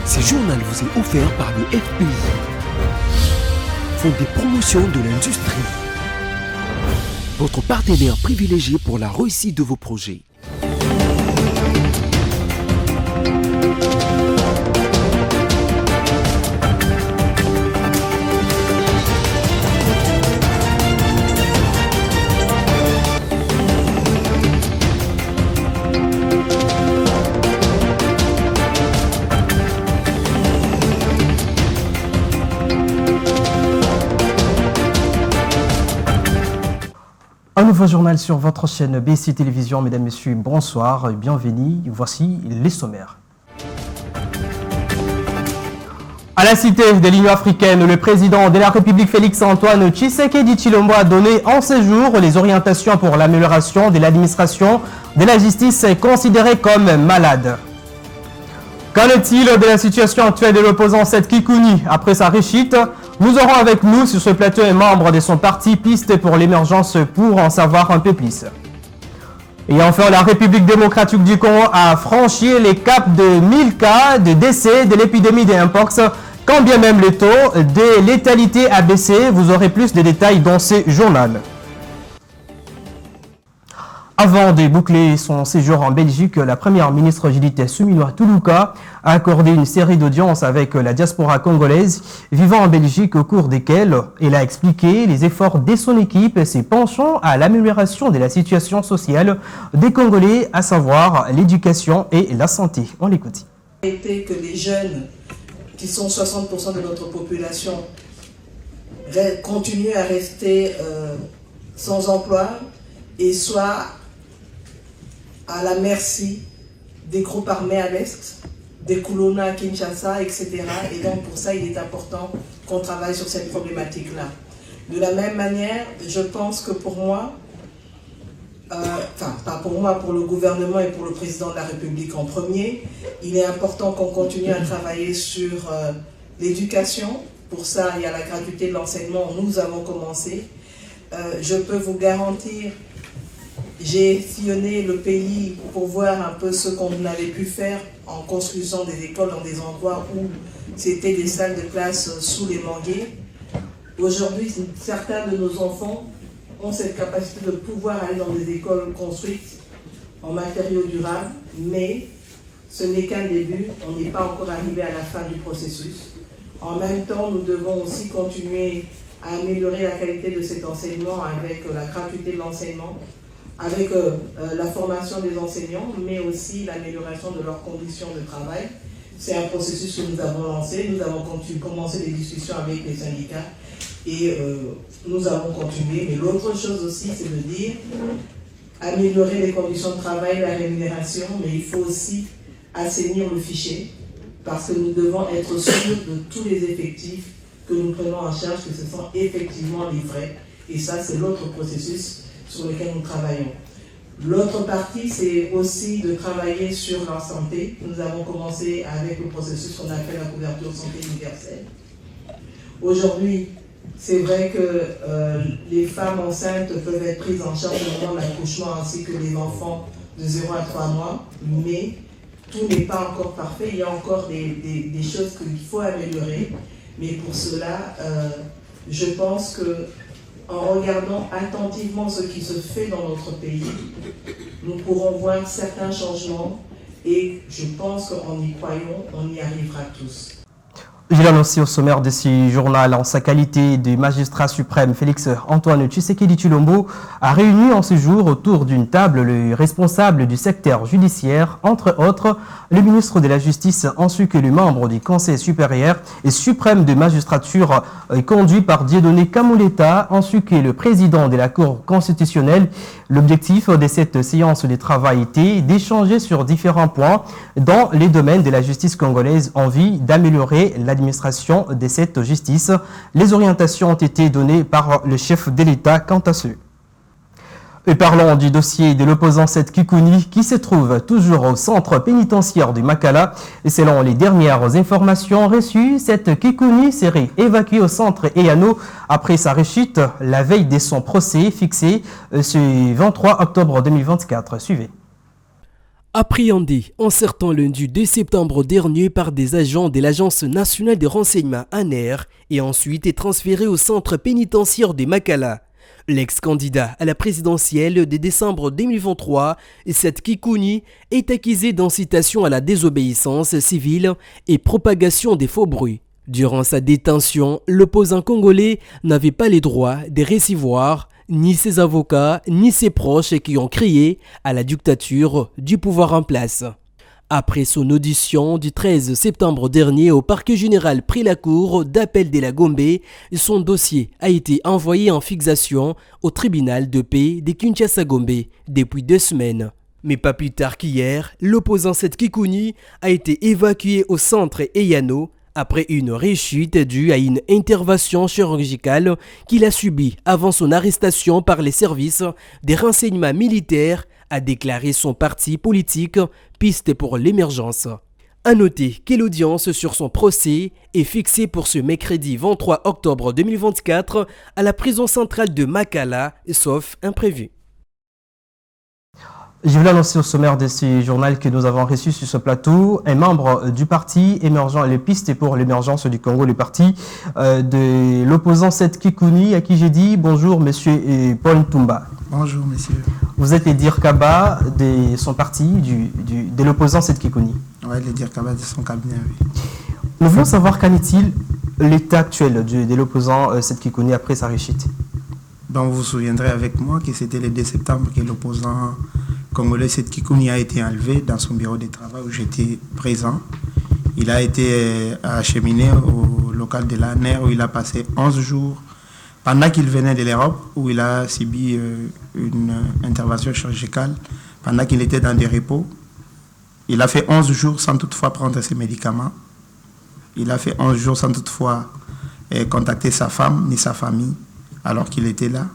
Ce journal vous est offert par le FPI, Fonds des promotions de l'industrie, votre partenaire privilégié pour la réussite de vos projets. Un nouveau journal sur votre chaîne BC Télévision. Mesdames, Messieurs, bonsoir et bienvenue. Voici les sommaires. À la cité de l'Union africaine, le président de la République Félix-Antoine Tshisekedi Tshilombo a donné en séjour les orientations pour l'amélioration de l'administration de la justice considérée comme malade. Qu'en est-il de la situation actuelle de l'opposant Seth Kikouni après sa réussite? Nous aurons avec nous sur ce plateau un membre de son parti Piste pour l'émergence pour en savoir un peu plus. Et enfin, la République démocratique du Congo a franchi les caps de 1000 cas de décès de l'épidémie de Mpox, quand bien même le taux de létalité a baissé. Vous aurez plus de détails dans ce journal. Avant de boucler son séjour en Belgique, la première ministre Judith Suminwa Tuluka a accordé une série d'audiences avec la diaspora congolaise vivant en Belgique, au cours desquelles elle a expliqué les efforts de son équipe et ses penchants à l'amélioration de la situation sociale des Congolais, à savoir l'éducation et la santé. On l'écoute. Que les jeunes, qui sont 60% de notre population, continuent à rester sans emploi et soient à la merci des groupes armés à l'Est, des Kulona à Kinshasa, etc. Et donc pour ça, il est important qu'on travaille sur cette problématique-là. De la même manière, je pense que pour moi, pas pour moi, pour le gouvernement et pour le président de la République en premier, il est important qu'on continue à travailler sur l'éducation. Pour ça, il y a la gratuité de l'enseignement, nous avons commencé. Je peux vous garantir, j'ai sillonné le pays pour voir un peu ce qu'on avait pu faire en construisant des écoles dans des endroits où c'était des salles de classe sous les manguiers. Aujourd'hui, certains de nos enfants ont cette capacité de pouvoir aller dans des écoles construites en matériaux durables, mais ce n'est qu'un début, on n'est pas encore arrivé à la fin du processus. En même temps, nous devons aussi continuer à améliorer la qualité de cet enseignement avec la gratuité de l'enseignement, avec la formation des enseignants, mais aussi l'amélioration de leurs conditions de travail. C'est un processus que nous avons lancé. Nous avons commencé des discussions avec les syndicats et nous avons continué. Mais l'autre chose aussi, c'est de dire améliorer les conditions de travail, la rémunération, mais il faut aussi assainir le fichier parce que nous devons être sûrs de tous les effectifs que nous prenons en charge, que ce sont effectivement livrés. Et ça, c'est l'autre processus sur lequel nous travaillons. L'autre partie, c'est aussi de travailler sur la santé. Nous avons commencé avec le processus qu'on appelle la couverture santé universelle. Aujourd'hui, c'est vrai que les femmes enceintes peuvent être prises en charge au moment de l'accouchement ainsi que les enfants de 0 à 3 mois, mais tout n'est pas encore parfait. Il y a encore des choses qu'il faut améliorer, mais pour cela, je pense que en regardant attentivement ce qui se fait dans notre pays, nous pourrons voir certains changements et je pense qu'en y croyant, on y arrivera tous. Je l'annonce au sommaire de ce journal, en sa qualité de magistrat suprême, Félix-Antoine Tshisekedi Tshilombo a réuni en ce jour autour d'une table le responsable du secteur judiciaire, entre autres le ministre de la Justice ainsi que le membre du Conseil supérieur et suprême de magistrature conduit par Dieudonné Kamuleta ainsi que le président de la Cour constitutionnelle. L'objectif de cette séance de travail était d'échanger sur différents points dans les domaines de la justice congolaise en vue d'améliorer l'administration de cette justice. Les orientations ont été données par le chef de l'État quant à ce. Et parlons du dossier de l'opposant Seth Kikouni qui se trouve toujours au centre pénitentiaire de Makala. Et selon les dernières informations reçues, Seth Kikouni serait évacué au centre Eyano après sa rechute la veille de son procès fixé ce 23 octobre 2024. Suivez. Appréhendé en certain lundi 2 septembre dernier par des agents de l'Agence nationale de renseignement ANER et ensuite est transféré au centre pénitentiaire de Makala. L'ex-candidat à la présidentielle de décembre 2023, Seth Kikouni, est accusé d'incitation à la désobéissance civile et propagation des faux bruits. Durant sa détention, l'opposant congolais n'avait pas les droits de recevoir ni ses avocats, ni ses proches qui ont crié à la dictature du pouvoir en place. Après son audition du 13 septembre dernier au parquet général pris la cour d'appel de la Gombe, son dossier a été envoyé en fixation au tribunal de paix de Kinshasa-Gombe depuis 2 semaines. Mais pas plus tard qu'hier, l'opposant Seth Kikouni a été évacué au centre Eyano après une rechute due à une intervention chirurgicale qu'il a subie avant son arrestation par les services des renseignements militaires, a déclaré son parti politique Piste pour l'émergence. A noter que l'audience sur son procès est fixée pour ce mercredi 23 octobre 2024 à la prison centrale de Makala, sauf imprévu. Je voulais annoncer au sommaire de ce journal que nous avons reçu sur ce plateau un membre du parti émergent, les pistes pour l'émergence du Congo, le parti de l'opposant Seth Kikouni, à qui j'ai dit bonjour monsieur Paul Ntumba. Bonjour monsieur. Vous êtes le Dirkaba de son parti, de l'opposant Seth Kikouni. Oui, le Dirkaba de son cabinet, oui. Nous voulons savoir qu'en est-il l'état actuel de l'opposant Seth Kikouni après sa rechute. Bon, vous vous souviendrez avec moi que c'était le 2 septembre que l'opposant congolais Seth Kikouni a été enlevé dans son bureau de travail où j'étais présent. Il a été acheminé au local de l'ANER où il a passé 11 jours pendant qu'il venait de l'Europe, où il a subi une intervention chirurgicale, pendant qu'il était dans des repos. Il a fait 11 jours sans toutefois prendre ses médicaments. Il a fait 11 jours sans toutefois contacter sa femme ni sa famille alors qu'il était là.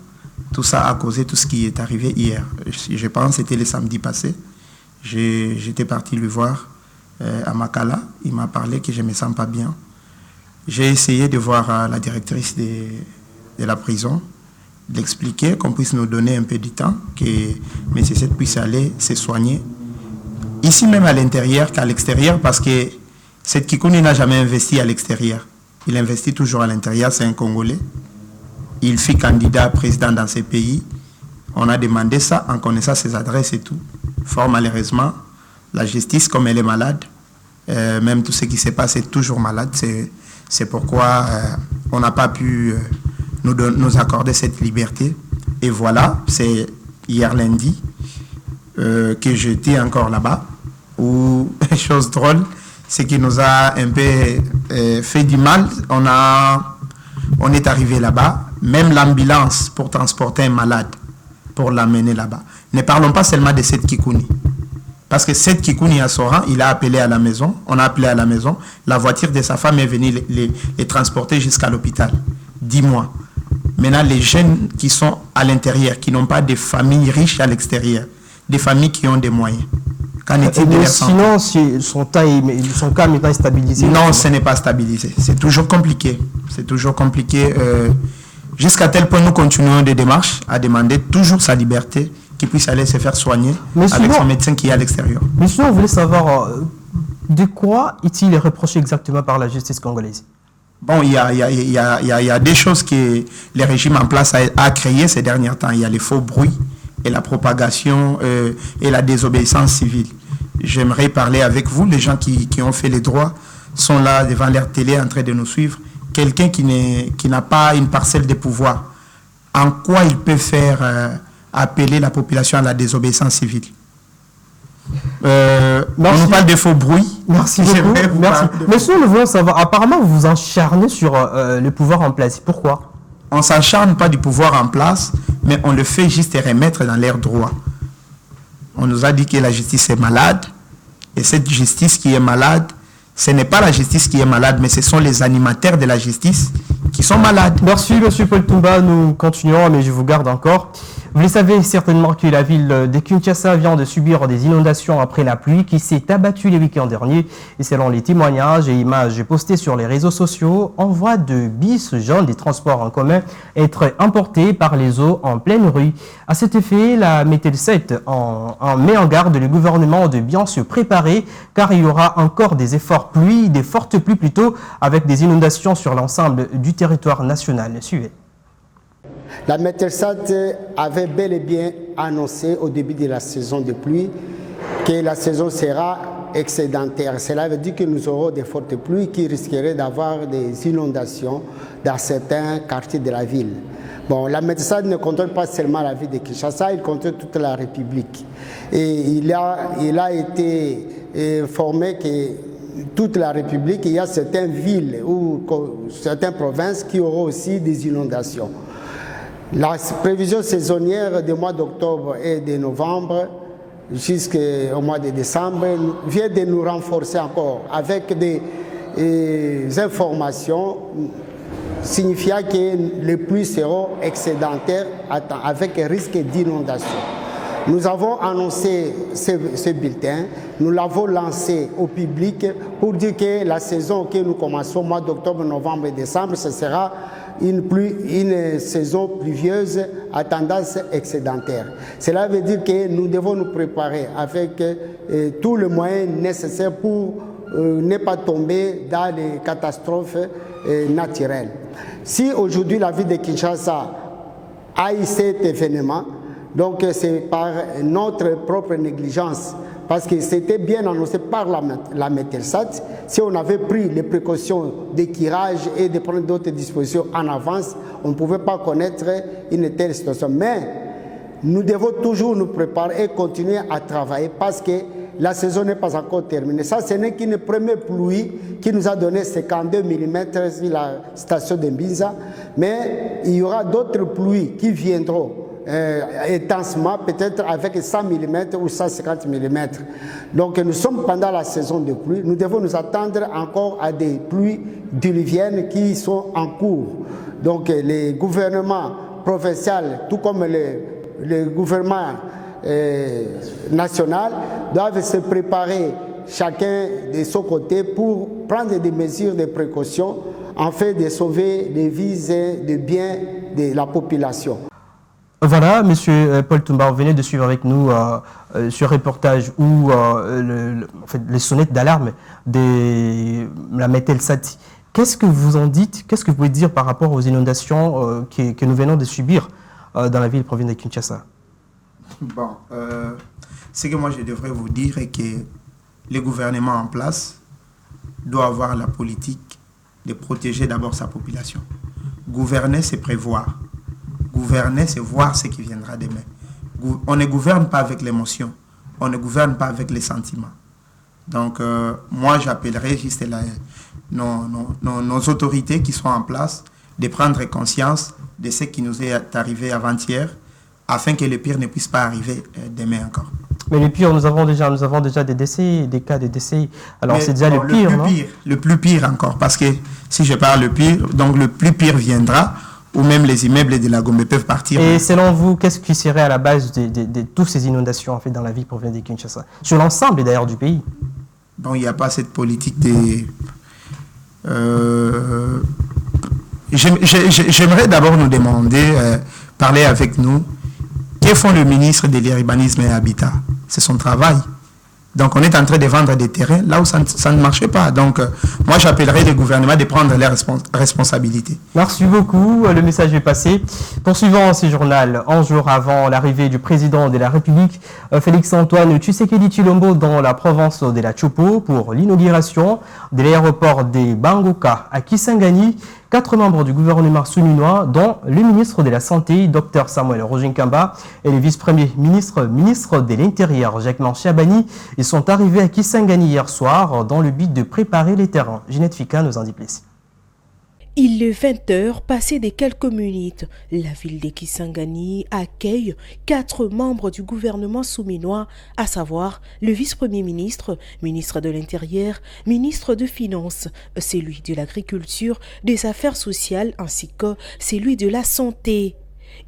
Tout ça a causé tout ce qui est arrivé hier. Je pense que c'était le samedi passé. J'étais parti le voir à Makala. Il m'a parlé que je ne me sens pas bien. J'ai essayé de voir la directrice de la prison, d'expliquer qu'on puisse nous donner un peu de temps, que M. Seth puisse aller se soigner. Ici même à l'intérieur qu'à l'extérieur, parce que Seth Kikouni n'a jamais investi à l'extérieur. Il investit toujours à l'intérieur, c'est un Congolais. Il fut candidat président dans ces pays. On a demandé ça en connaissant ses adresses et tout. Fort malheureusement, la justice, comme elle est malade, même tout ce qui se passe est toujours malade. C'est pourquoi on n'a pas pu nous accorder cette liberté. Et voilà, c'est hier lundi que j'étais encore là-bas. Où, chose drôle, c'est qui nous a un peu fait du mal. On est arrivé là-bas. Même l'ambulance pour transporter un malade, pour l'amener là-bas. Ne parlons pas seulement de Seth Kikouni. Parce que Seth Kikouni à Soran, il a appelé à la maison, on a appelé à la maison, la voiture de sa femme est venue les transporter jusqu'à l'hôpital. 10 mois. Maintenant, les jeunes qui sont à l'intérieur, qui n'ont pas de familles riches à l'extérieur, des familles qui ont des moyens. Qu'en est-il de leur santé? Sinon, son cas maintenant est stabilisé. Non, ce n'est pas stabilisé. C'est toujours compliqué. C'est toujours compliqué. Jusqu'à tel point, nous continuons des démarches à demander toujours sa liberté, qu'il puisse aller se faire soigner avec son médecin qui est à l'extérieur. Mais sinon, on voulait savoir de quoi est-il reproché exactement par la justice congolaise? Bon, il y a des choses que le régime en place a créées ces derniers temps. Il y a les faux bruits et la propagation et la désobéissance civile. J'aimerais parler avec vous, les gens qui ont fait les droits sont là devant leur télé en train de nous suivre. Quelqu'un qui n'a pas une parcelle de pouvoir, en quoi il peut faire appeler la population à la désobéissance civile? On nous parle de faux bruits. Merci beaucoup. Merci. Mais sinon, nous voulons savoir, apparemment, vous vous acharnez sur le pouvoir en place. Pourquoi? On ne s'acharne pas du pouvoir en place, mais on le fait juste remettre dans leurs droits. On nous a dit que la justice est malade, et cette justice qui est malade, ce n'est pas la justice qui est malade, mais ce sont les animateurs de la justice qui sont malades. Merci, M. Paul Ntumba. Nous continuons, mais je vous garde encore. Vous le savez certainement que la ville de Kinshasa vient de subir des inondations après la pluie qui s'est abattue les week-ends derniers. Et selon les témoignages et images postés sur les réseaux sociaux, on voit de bis jaunes des transports en commun être emportés par les eaux en pleine rue. À cet effet, la Métel7 met en garde le gouvernement de bien se préparer car il y aura encore des fortes pluies plutôt, avec des inondations sur l'ensemble du territoire national. Suivez. La Métel7 avait bel et bien annoncé au début de la saison de pluie que la saison sera excédentaire. Cela veut dire que nous aurons des fortes pluies qui risqueraient d'avoir des inondations dans certains quartiers de la ville. Bon, la Métel7 ne contrôle pas seulement la ville de Kinshasa, il contrôle toute la République. Et il a été informé que toute la République, il y a certaines villes ou certaines provinces qui auront aussi des inondations. La prévision saisonnière des mois d'octobre et de novembre jusqu'au mois de décembre vient de nous renforcer encore avec des informations signifiant que les pluies seront excédentaires avec risque d'inondation. Nous avons annoncé ce bulletin, nous l'avons lancé au public pour dire que la saison que nous commençons au mois d'octobre, novembre et décembre, ce sera une saison pluvieuse à tendance excédentaire. Cela veut dire que nous devons nous préparer avec tous les moyens nécessaires pour ne pas tomber dans les catastrophes naturelles. Si aujourd'hui la ville de Kinshasa a eu cet événement, donc c'est par notre propre négligence, parce que c'était bien annoncé par la Métel7. Si on avait pris les précautions d'équirage et de prendre d'autres dispositions en avance, on ne pouvait pas connaître une telle situation. Mais nous devons toujours nous préparer et continuer à travailler parce que la saison n'est pas encore terminée. Ça, ce n'est qu'une première pluie qui nous a donné 52 mm sur la station de Mbinza, mais il y aura d'autres pluies qui viendront intensement, peut-être avec 100 mm ou 150 mm. Donc nous sommes pendant la saison de pluie, nous devons nous attendre encore à des pluies diluviennes qui sont en cours. Donc les gouvernements provinciaux, tout comme le gouvernement national, doivent se préparer chacun de son côté pour prendre des mesures de précaution afin de sauver les vies et les biens de la population. Voilà, Monsieur Paul Toumba, vous venez de suivre avec nous ce reportage où les sonnettes d'alarme de la Métel7. Qu'est-ce que vous en dites? Qu'est-ce que vous pouvez dire par rapport aux inondations que nous venons de subir dans la ville province de Kinshasa? Bon, ce que moi je devrais vous dire est que le gouvernement en place doit avoir la politique de protéger d'abord sa population. Gouverner, c'est prévoir. Gouverner, c'est voir ce qui viendra demain. On ne gouverne pas avec l'émotion, on ne gouverne pas avec les sentiments. Donc, moi, j'appellerai juste nos autorités qui sont en place de prendre conscience de ce qui nous est arrivé avant-hier, afin que le pire ne puisse pas arriver demain encore. Mais le pire, nous avons déjà des décès, des cas de décès. Alors, c'est déjà le pire, non? Le plus pire encore, parce que si je parle le pire, donc le plus pire viendra, ou même les immeubles de la Gombe peuvent partir. Et selon vous, qu'est-ce qui serait à la base de toutes ces inondations en fait, dans la ville province de Kinshasa, sur l'ensemble d'ailleurs du pays? Bon, il n'y a pas cette politique de... J'aimerais d'abord nous demander, parler avec nous, que font le ministre de l'Urbanisme et Habitat? C'est son travail. Donc, on est en train de vendre des terrains là où ça ne marchait pas. Donc, moi, j'appellerais le gouvernement de prendre leurs responsabilités. Merci beaucoup. Le message est passé. Poursuivons ce journal. Un jour avant l'arrivée du président de la République, Félix-Antoine Tshisekedi Tshilombo, dans la province de la Chopo pour l'inauguration de l'aéroport de Bangoka à Kisangani, 4 membres du gouvernement souminois, dont le ministre de la Santé, Dr Samuel Rojinkamba, et le vice-premier ministre de l'Intérieur, Jacques Chabani, ils sont arrivés à Kisangani hier soir dans le but de préparer les terrains. Ginette Fika nous en dit plus. Il est 20h, passé des quelques minutes. La ville de Kisangani accueille 4 membres du gouvernement souminois, à savoir le vice-premier ministre, ministre de l'Intérieur, ministre de Finances, celui de l'Agriculture, des Affaires sociales ainsi que celui de la Santé.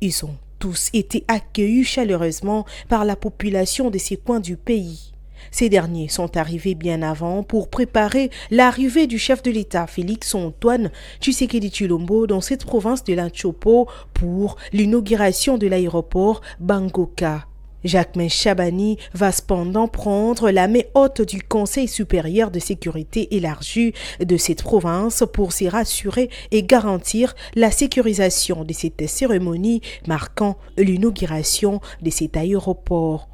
Ils sont tous été accueillis chaleureusement par la population de ces coins du pays. Ces derniers sont arrivés bien avant pour préparer l'arrivée du chef de l'État Félix-Antoine Tshisekedi Tshilombo dans cette province de l'Antchopo pour l'inauguration de l'aéroport Bangoka. Jacquemain Chabani va cependant prendre la main haute du Conseil supérieur de sécurité élargi de cette province pour s'y rassurer et garantir la sécurisation de cette cérémonie marquant l'inauguration de cet aéroport.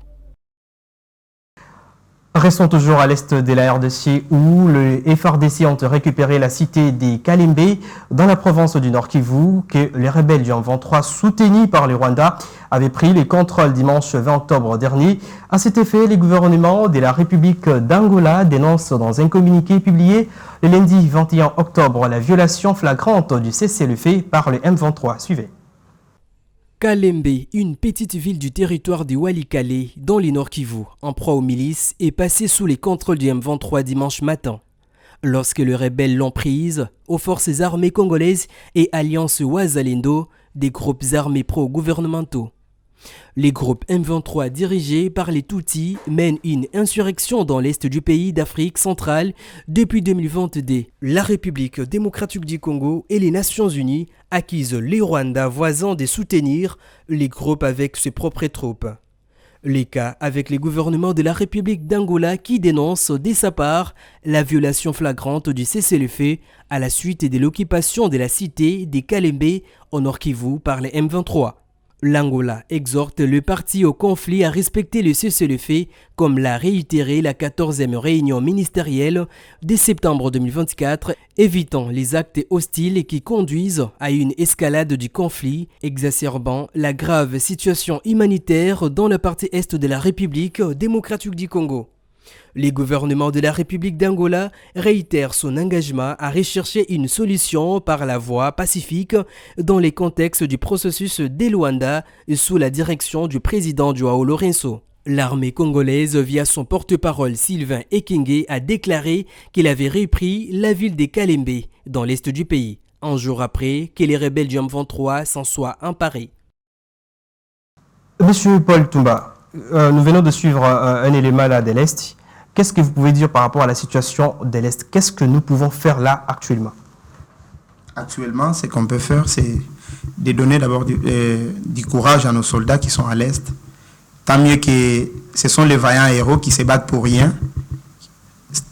Restons toujours à l'est de la RDC où le FARDC ont récupéré la cité des Kalembe dans la province du Nord Kivu que les rebelles du M23 soutenus par le Rwanda avaient pris les contrôles dimanche 20 octobre dernier. À cet effet, les gouvernements de la République d'Angola dénoncent dans un communiqué publié le lundi 21 octobre la violation flagrante du cessez-le-feu par le M23. Suivez. Kalembe, une petite ville du territoire du Walikale, dans le Nord Kivu, en proie aux milices, est passée sous les contrôles du M23 dimanche matin. Lorsque les rebelles l'ont prise, aux forces armées congolaises et Alliance Wazalendo, des groupes armés pro-gouvernementaux. Les groupes M23 dirigés par les Tutsis mènent une insurrection dans l'est du pays d'Afrique centrale depuis 2022. La République démocratique du Congo et les Nations Unies accusent les Rwandais voisins de soutenir les groupes avec ses propres troupes. Les cas avec les gouvernements de la République d'Angola qui dénoncent dès sa part la violation flagrante du cessez-le-feu à la suite de l'occupation de la cité des Kalembe au Nord Kivu par les M23. L'Angola exhorte le parti au conflit à respecter le cessez-le-feu comme l'a réitéré la 14e réunion ministérielle de septembre 2024, évitant les actes hostiles qui conduisent à une escalade du conflit, exacerbant la grave situation humanitaire dans la partie est de la République démocratique du Congo. Le gouvernement de la République d'Angola réitère son engagement à rechercher une solution par la voie pacifique dans les contextes du processus de Luanda sous la direction du président Joao Lourenço. L'armée congolaise, via son porte-parole Sylvain Ekenge, a déclaré qu'il avait repris la ville de Kalembe dans l'est du pays, un jour après que les rebelles du M23 s'en soient emparés. Monsieur Paul Toumba, nous venons de suivre un élément là de l'Est. Qu'est-ce que vous pouvez dire par rapport à la situation de l'Est? Qu'est-ce que nous pouvons faire là actuellement? Actuellement, ce qu'on peut faire, c'est de donner d'abord du courage à nos soldats qui sont à l'Est. Tant mieux que ce sont les vaillants héros qui se battent pour rien.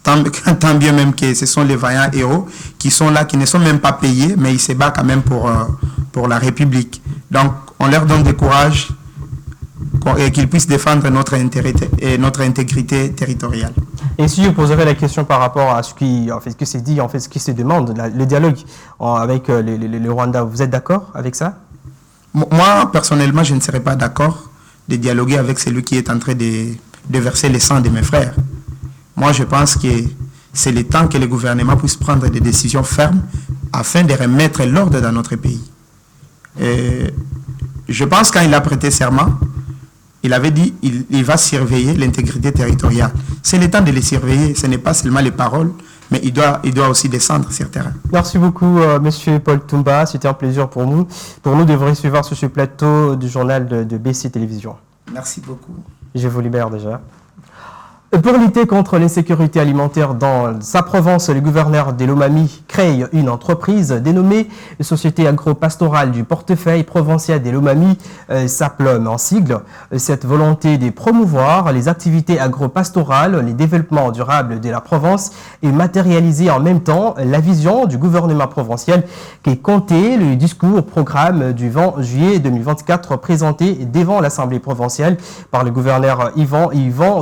Tant bien même que ce sont les vaillants héros qui sont là, qui ne sont même pas payés, mais ils se battent quand même pour la République. Donc, on leur donne du courage et qu'ils puissent défendre notre intégrité territoriale. Et si je poserais la question par rapport à ce qui s'est dit, ce qui se demande, le dialogue avec le Rwanda, vous êtes d'accord avec ça? Moi, personnellement, je ne serais pas d'accord de dialoguer avec celui qui est en train de verser le sang de mes frères. Moi, je pense que c'est le temps que le gouvernement puisse prendre des décisions fermes afin de remettre l'ordre dans notre pays. Je pense quand il a prêté serment, il avait dit qu'il va surveiller l'intégrité territoriale. C'est le temps de les surveiller, ce n'est pas seulement les paroles, mais il doit aussi descendre sur le terrain. Merci beaucoup, Monsieur Paul Toumba. C'était un plaisir pour nous de vous recevoir sur ce plateau du journal de BC Télévision. Merci beaucoup. Je vous libère déjà. Pour lutter contre l'insécurité alimentaire dans sa province, le gouverneur de Lomami crée une entreprise dénommée Société agro-pastorale du portefeuille provincial de Lomami, SAPLOM en sigle. Cette volonté de promouvoir les activités agro-pastorales, les développements durables de la province est matérialisée en même temps la vision du gouvernement provincial qui comptait le discours programme du 20 juillet 2024 présenté devant l'Assemblée provinciale par le gouverneur Yvan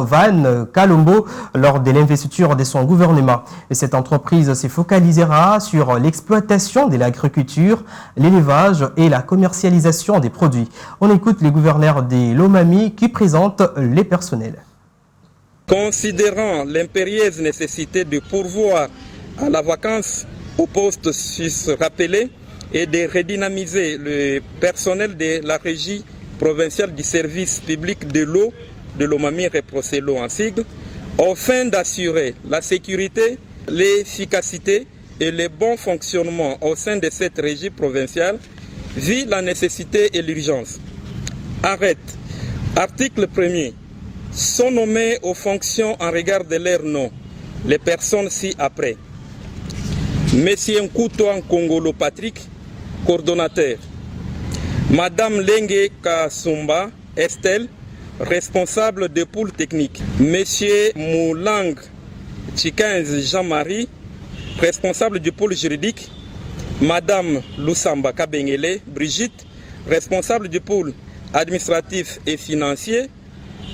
Van Kalombo lors de l'investiture de son gouvernement. Et cette entreprise se focalisera sur l'exploitation de l'agriculture, l'élevage et la commercialisation des produits. On écoute le gouverneur de Lomami qui présente les personnels. Considérant l'impérieuse nécessité de pourvoir à la vacance au poste rappelé et de redynamiser le personnel de la régie provinciale du service public de l'eau de Lomami Reprocelo en sigle, afin d'assurer la sécurité, l'efficacité et le bon fonctionnement au sein de cette régie provinciale, vu la nécessité et l'urgence. Arrête. Article 1er. Sont nommés aux fonctions en regard de leur nom les personnes ci-après. Monsieur Nkoutoan Kongolo Patrick, coordonnateur. Madame Lengue Kasumba Estelle, responsable de pôle technique. Monsieur Moulang Chikenz Jean-Marie, responsable du pôle juridique. Madame Lusamba Kabengele Brigitte, responsable du pôle administratif et financier.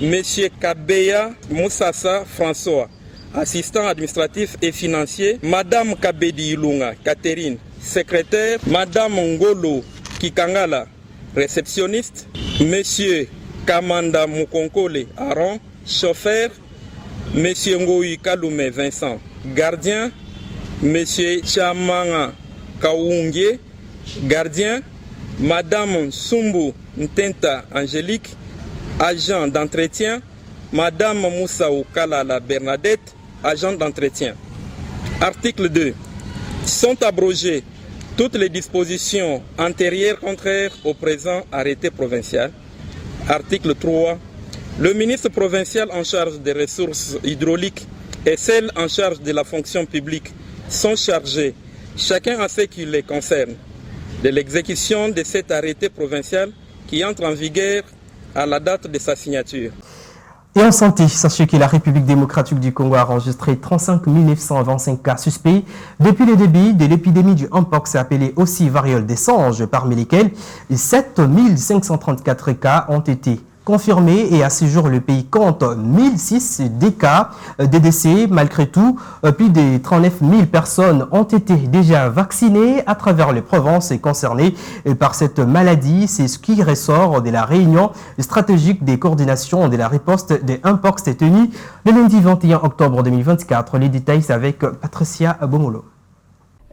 Monsieur Kabeya Moussassa François, assistant administratif et financier. Madame Kabedi Ilunga Catherine, secrétaire. Madame Ngolo Kikangala, réceptionniste. Monsieur Kamanda Mukonkole Aaron, chauffeur. Monsieur Ngoui Kalume Vincent, gardien. Monsieur Chamanga Kaoungue, gardien. Madame Sumbu Ntenta Angélique, agent d'entretien. Madame Moussaou Kalala Bernadette, agent d'entretien. Article 2. Sont abrogées toutes les dispositions antérieures contraires au présent arrêté provincial. Article 3. Le ministre provincial en charge des ressources hydrauliques et celle en charge de la fonction publique sont chargés, chacun à ce qui les concerne, de l'exécution de cet arrêté provincial qui entre en vigueur à la date de sa signature. Et en santé, sachez que la République démocratique du Congo a enregistré 35 925 cas suspects depuis le début de l'épidémie du Mpox, appelée aussi variole des singes, parmi lesquels 7 534 cas ont été confirmé et à ce jour le pays compte 1006 cas de décès. Malgré tout, plus de 39 000 personnes ont été déjà vaccinées à travers les provinces concernées par cette maladie. C'est ce qui ressort de la réunion stratégique des coordinations de la riposte de Mpox tenue le lundi 21 octobre 2024. Les détails avec Patricia Bomolo.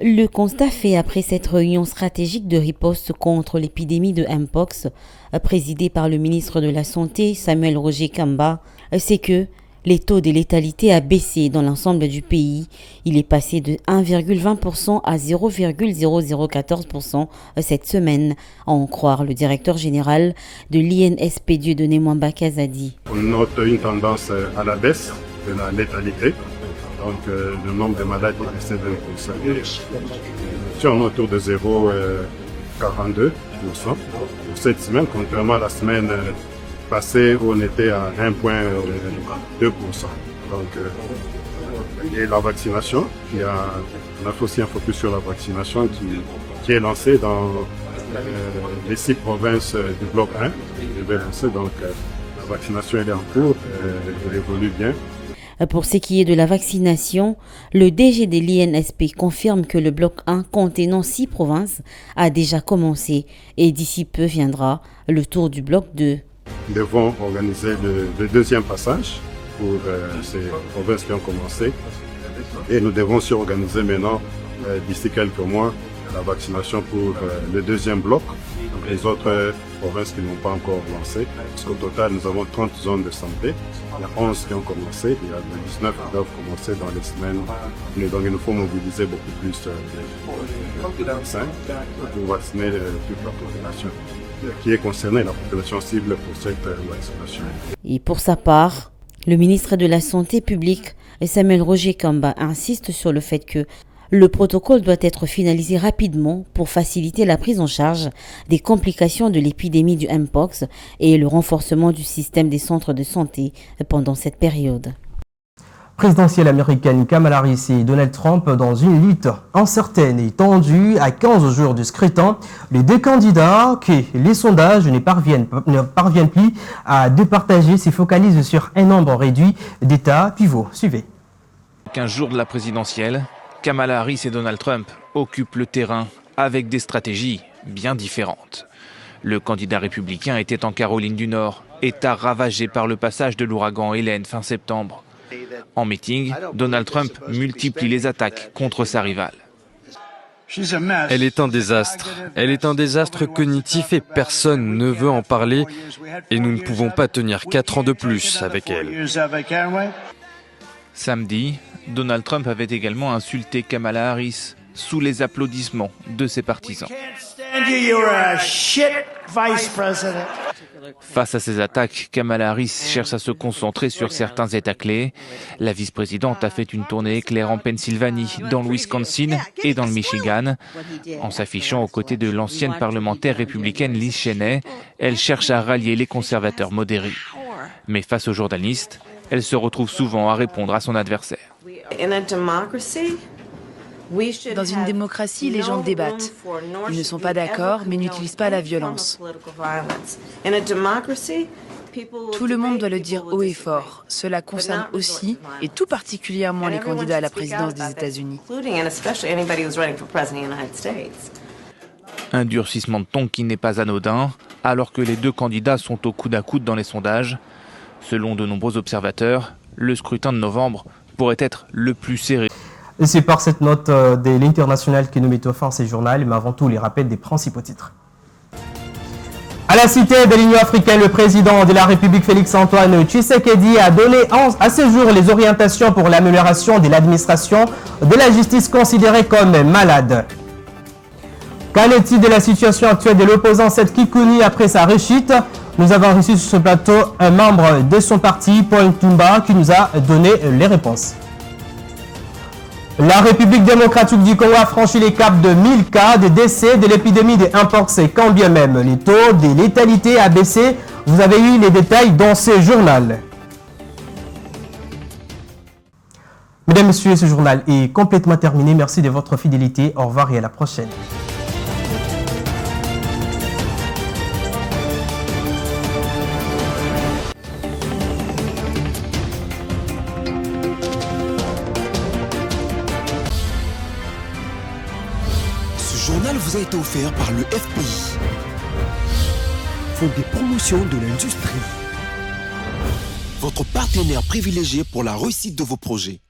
Le constat fait après cette réunion stratégique de riposte contre l'épidémie de Mpox, présidée par le ministre de la Santé, Samuel Roger Kamba, c'est que les taux de létalité a baissé dans l'ensemble du pays. Il est passé de 1,20% à 0,0014% cette semaine, à en croire le directeur général de l'INSP Dieudonné Mwamba Kazadi. On note une tendance à la baisse de la létalité. Donc le nombre de malades est resté 20%. Si on est autour de 0,42% pour cette semaine, contrairement à la semaine passée où on était à 1,2%. Donc, et la vaccination, on a fait aussi un focus sur la vaccination qui est lancée dans les 6 provinces du bloc 1. Donc la vaccination elle est en cours, elle évolue bien. Pour ce qui est de la vaccination, le DG de l'INSP confirme que le bloc 1 contenant 6 provinces a déjà commencé et d'ici peu viendra le tour du bloc 2. Nous devons organiser le deuxième passage pour ces provinces qui ont commencé et nous devons aussi organiser maintenant d'ici quelques mois la vaccination pour le deuxième bloc, donc les autres provinces qui n'ont pas encore lancé. Parce qu'au total, nous avons 30 zones de santé. Il y a 11 qui ont commencé, il y a 19 qui doivent commencer dans les semaines. Donc il nous faut mobiliser beaucoup plus de vaccins pour vacciner toute la population qui est concernée, la population cible pour cette vaccination. Et pour sa part, le ministre de la Santé publique, Samuel Roger Kamba, insiste sur le fait que le protocole doit être finalisé rapidement pour faciliter la prise en charge des complications de l'épidémie du Mpox et le renforcement du système des centres de santé pendant cette période. Présidentielle américaine, Kamala Harris et Donald Trump dans une lutte incertaine et tendue à 15 jours du scrutin. Les deux candidats que les sondages ne parviennent plus à départager se focalisent sur un nombre réduit d'États pivots. Suivez. 15 jours de la présidentielle, Kamala Harris et Donald Trump occupent le terrain avec des stratégies bien différentes. Le candidat républicain était en Caroline du Nord, État ravagé par le passage de l'ouragan Hélène fin septembre. En meeting, Donald Trump multiplie les attaques contre sa rivale. Elle est un désastre. Elle est un désastre cognitif et personne ne veut en parler. Et nous ne pouvons pas tenir 4 ans de plus avec elle. Samedi, Donald Trump avait également insulté Kamala Harris sous les applaudissements de ses partisans. Face à ces attaques, Kamala Harris cherche à se concentrer sur certains États clés. La vice-présidente a fait une tournée éclair en Pennsylvanie, dans le Wisconsin et dans le Michigan. En s'affichant aux côtés de l'ancienne parlementaire républicaine Liz Cheney, elle cherche à rallier les conservateurs modérés. Mais face aux journalistes, elle se retrouve souvent à répondre à son adversaire. Dans une démocratie, les gens débattent. Ils ne sont pas d'accord, mais n'utilisent pas la violence. Tout le monde doit le dire haut et fort. Cela concerne aussi, et tout particulièrement, les candidats à la présidence des États-Unis. Un durcissement de ton qui n'est pas anodin, alors que les deux candidats sont au coude à coude dans les sondages. Selon de nombreux observateurs, le scrutin de novembre pourrait être le plus serré. Et c'est par cette note de l'international que nous mettons fin à ce journal, mais avant tout les rappels des principaux titres. À la cité de l'Union africaine, le président de la République Félix-Antoine Tshisekedi a donné à ce jour les orientations pour l'amélioration de l'administration de la justice considérée comme malade. Qu'en est-il de la situation actuelle de l'opposant Seth Kikuni après sa rechute? Nous avons reçu sur ce plateau un membre de son parti, Paul Ntumba, qui nous a donné les réponses. La République démocratique du Congo a franchi les caps de 1000 cas de décès de l'épidémie de Mpox, quand bien même les taux de létalité a baissé. Vous avez eu les détails dans ce journal. Mesdames, Messieurs, ce journal est complètement terminé. Merci de votre fidélité. Au revoir et à la prochaine. Ce journal vous a été offert par le FPI, Fonds des promotions de l'industrie, votre partenaire privilégié pour la réussite de vos projets.